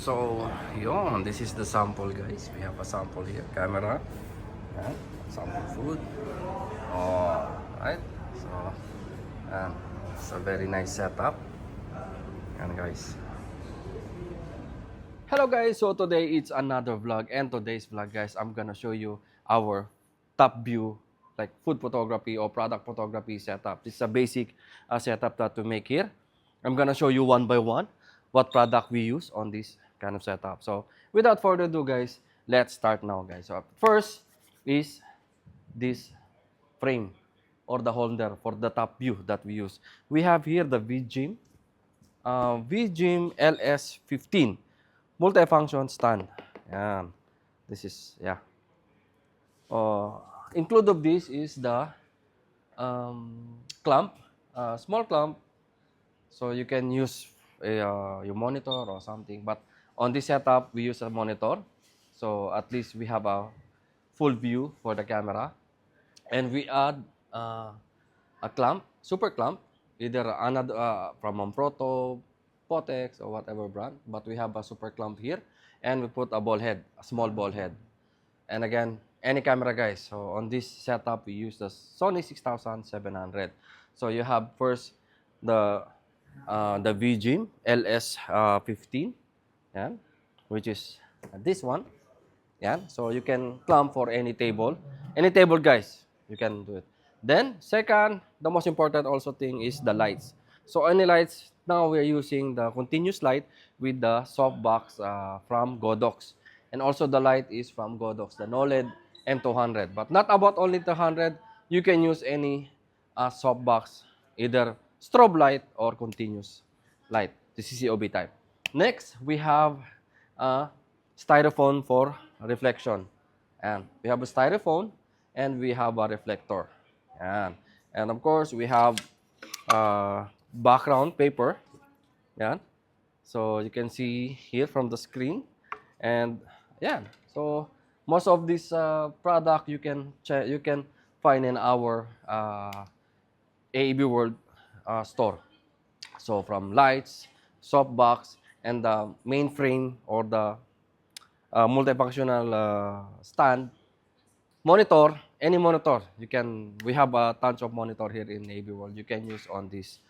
So, yun, this is the sample, guys. We have a sample here, camera, and sample food. Oh, right. So, and it's a very nice setup. And guys. Hello guys, so today it's another vlog, and today's vlog, guys, I'm gonna show you our top view, like food photography or product photography setup. This is a basic setup that we make here. I'm gonna show you one by one what product we use on this kind of setup. So without further ado, guys, let's start now, guys. So first is this frame or the holder for the top view that we use. We have here the VGIM LS15 multifunction stand. Yan. This is, yeah. Include of this is the clamp, small clamp. So you can use your monitor or something. But on this setup, we use a monitor. So at least we have a full view for the camera. And we add a clamp, super clamp, either another from Amproto, Potex, or whatever brand. But we have a super clamp here, and we put a ball head, a small ball head. And again, any camera, guys. So on this setup, we use the Sony 6700. So you have first the VGIM LS15, yan, which is this one. Yan. So you can clamp for any table. Any table, guys, you can do it. Then, second, the most important also thing is the lights. So any lights, now we're using the continuous light with the softbox from Godox. And also the light is from Godox, the NOLED M200. But not about only 200, you can use any softbox, either strobe light or continuous light, the CCOB type. Next, we have styrofoam for reflection. And we have a styrofoam and we have a reflector. And of course, we have background paper. Yeah. So you can see here from the screen. And yeah, so most of this product you can find in our AEB World store. So from lights, softbox, and the main frame or the multifunctional stand, monitor, any monitor. We have a tons of monitor here in AEB World. You can use on this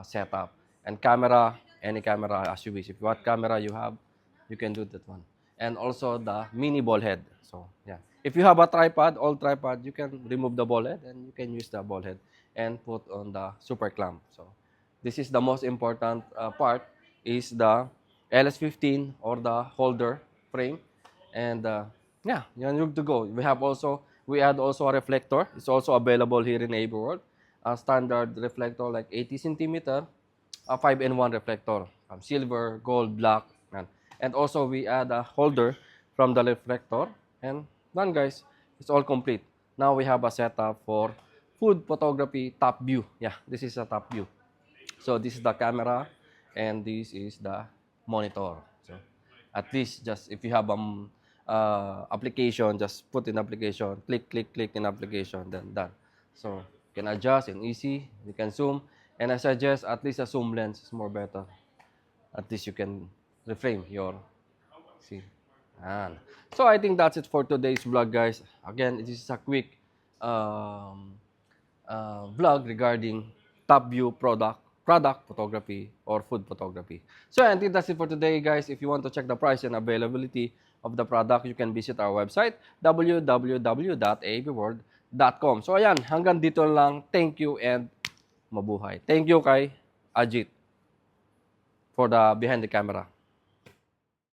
setup. And camera, any camera as you wish. If what camera you have, you can do that one. And also the mini ball head. So yeah, if you have a tripod, old tripod, you can remove the ball head and you can use the ball head and put on the super clamp. So this is the most important part, is the LS15 or the holder frame. And yeah, you're good to go. We add also a reflector. It's also available here in AEB World. A standard reflector like 80 centimeter, a 5-in-1 reflector, silver, gold, black. And also we add a holder from the reflector. And done, guys. It's all complete. Now we have a setup for food photography top view. Yeah, this is a top view. So this is the camera and this is the monitor. So at least just if you have application, just put in application, click in application, then done. So you can adjust and easy. You can zoom, and I suggest at least a zoom lens is more better. At least you can reframe your see. And so I think that's it for today's vlog, guys. Again, it is a quick vlog regarding top view product photography or food photography. So I think that's it for today, guys. If you want to check the price and availability of the product, you can visit our website www.aabworld.com. So ayan, hanggang dito lang. Thank you and mabuhay. Thank you kay Ajit for the behind the camera.